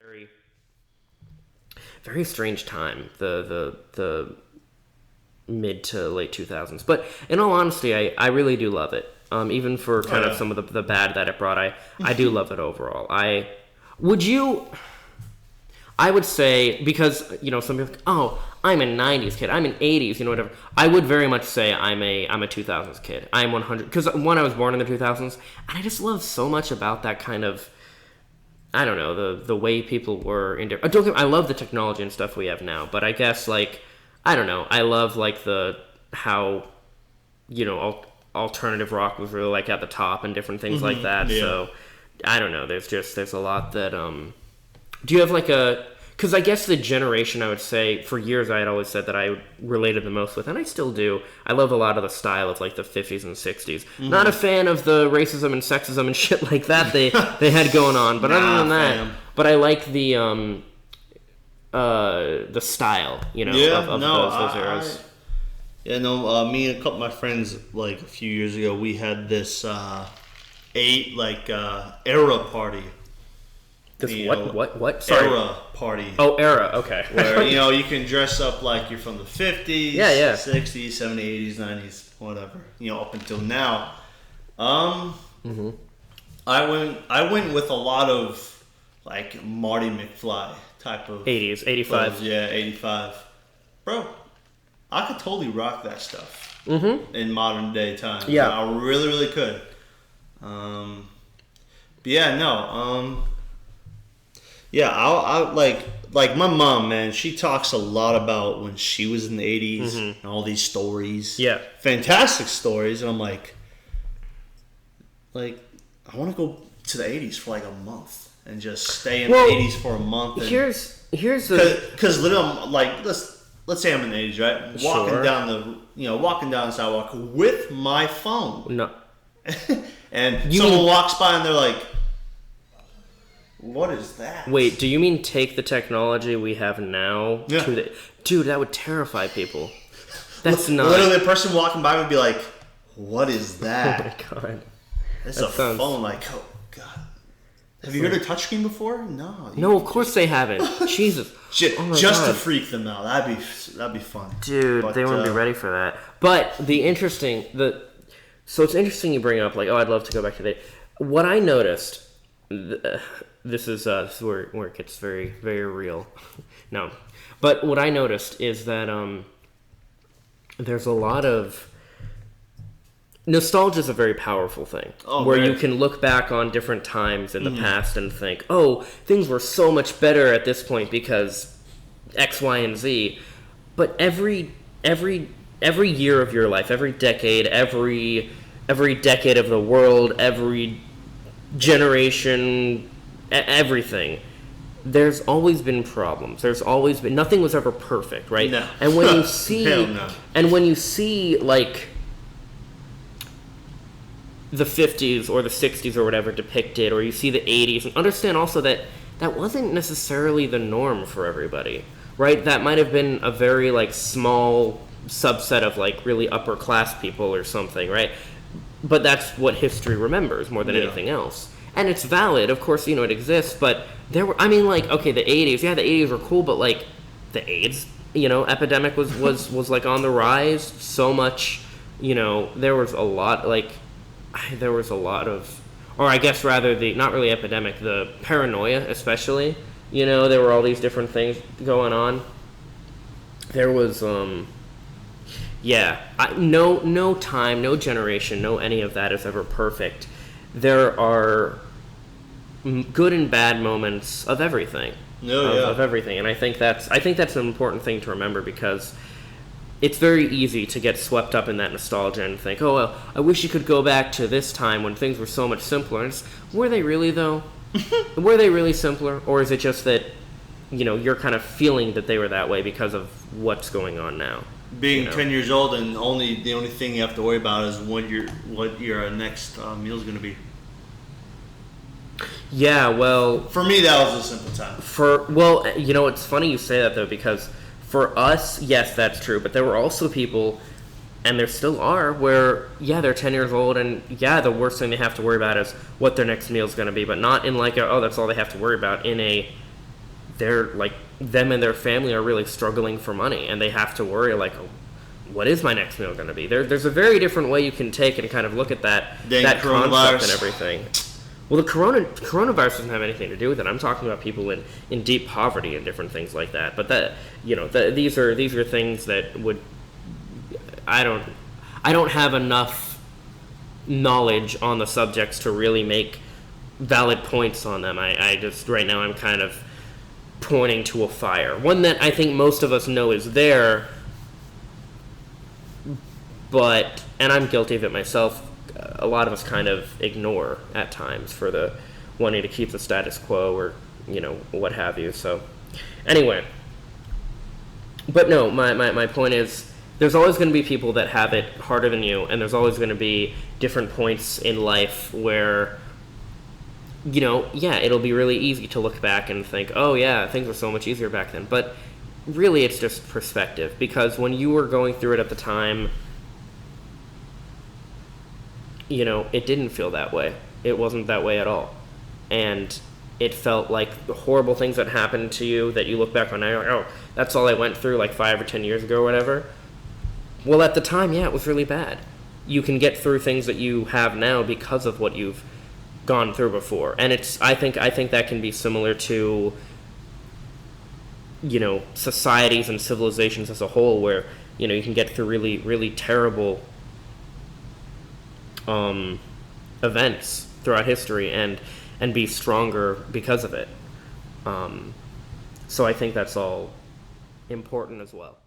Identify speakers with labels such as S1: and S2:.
S1: very very strange time, the mid to late 2000s. But in all honesty, I really do love it. Even for kind of some of the bad that it brought, I do love it overall. Would you... I would say, because, some people think, oh, I'm a 90s kid, I'm an 80s, whatever. I would very much say I'm a 2000s kid. I'm 100, because one, I was born in the 2000s, and I just love so much about that kind of, I don't know, the way people were in different... I love the technology and stuff we have now, but I guess, I don't know, I love, how, alternative rock was really, at the top and different things like that,
S2: yeah.
S1: So, I don't know, there's a lot that, do you have because I guess the generation, I would say, for years I had always said that I related the most with, and I still do. I love a lot of the style of the 50s and 60s. Not a fan of the racism and sexism and shit like that they had going on, but other than that, but I like the style, of those eras.
S2: Me and a couple of my friends, a few years ago, we had this era party.
S1: This what? Sorry.
S2: Era party.
S1: Oh, era. Okay.
S2: Where you can dress up like you're from the 50s, 60s, 70s, 80s, 90s, whatever. Up until now. I went with a lot of Marty McFly type of
S1: 80s, 85.
S2: Yeah, 85. Bro, I could totally rock that stuff in modern day times.
S1: Yeah,
S2: I really, really could. Yeah, I like my mom, man. She talks a lot about when she was in the 80s and all these stories.
S1: Yeah,
S2: fantastic stories, and I'm like, I want to go to the 80s for a month and just stay in the 80s for a month. And
S1: here's the
S2: because literally, let's say I'm in the 80s, right? Walking down the sidewalk with my phone.
S1: No,
S2: and someone walks by and they're like, what is that?
S1: Wait, do you mean take the technology we have now to the... Dude, that would terrify people. That's not...
S2: Literally, a person walking by would be like, what is that?
S1: Oh my god.
S2: It's a phone, oh god. Have you heard of touchscreen before? No.
S1: No, of course they haven't. Jesus.
S2: Shit, just to freak them out. That'd be fun.
S1: Dude, they wouldn't be ready for that. But so it's interesting you bring up, I'd love to go back to that. What I noticed... This is where it gets very, very real. No. But what I noticed is that there's a lot of... Nostalgia is a very powerful thing. You can look back on different times in the past and think, oh, things were so much better at this point because X, Y, and Z. But every year of your life, every decade, every decade of the world, every generation... everything, there's always been problems. There's always been... Nothing was ever perfect, right?
S2: No.
S1: And when you see...
S2: Hell no.
S1: And when you see, the 50s or the 60s or whatever depicted, or you see the 80s, and understand also that wasn't necessarily the norm for everybody, right? That might have been a very, small subset of, really upper-class people or something, right? But that's what history remembers more than anything else. And it's valid, of course, it exists, but there were, the 80s, the 80s were cool, but, the AIDS, epidemic was on the rise so much, there was a lot, of, or I guess rather not really epidemic, the paranoia especially, there were all these different things going on. There was, no time, no generation, no any of that is ever perfect. There are good and bad moments of everything. Of everything, and I think that's an important thing to remember, because it's very easy to get swept up in that nostalgia and think, oh, well, I wish you could go back to this time when things were so much simpler. And were they really, though? Were they really simpler? Or is it just that, you're kind of feeling that they were that way because of what's going on now?
S2: Being 10 years old, and the only thing you have to worry about is what your next meal is going to be.
S1: Yeah, well...
S2: For me, that was a simple time.
S1: It's funny you say that, though, because for us, yes, that's true, but there were also people, and there still are, where, they're 10 years old, and, the worst thing they have to worry about is what their next meal is going to be, but not in that's all they have to worry about, in a they're like, them and their family are really struggling for money, and they have to worry like, oh, what is my next meal going to be? There's a very different way you can take and kind of look at that concept and everything. Well, the coronavirus doesn't have anything to do with it. I'm talking about people in deep poverty and different things like that. But that, these are things that would, I don't have enough knowledge on the subjects to really make valid points on them. I just, right now, I'm kind of pointing to a fire. One that I think most of us know is there, but, and I'm guilty of it myself, a lot of us kind of ignore at times for the wanting to keep the status quo or, what have you. So, anyway. But no, my point is, there's always going to be people that have it harder than you, and there's always going to be different points in life where, it'll be really easy to look back and think, oh yeah, things were so much easier back then. But really, it's just perspective, because when you were going through it at the time, it didn't feel that way. It wasn't that way at all. And it felt like the horrible things that happened to you that you look back on now, you're like, oh, that's all I went through like 5 or 10 years ago or whatever. Well, at the time, yeah, it was really bad. You can get through things that you have now because of what you've gone through before. And I think that can be similar to, societies and civilizations as a whole, where, you can get through really, really terrible events throughout history and be stronger because of it. So I think that's all important as well.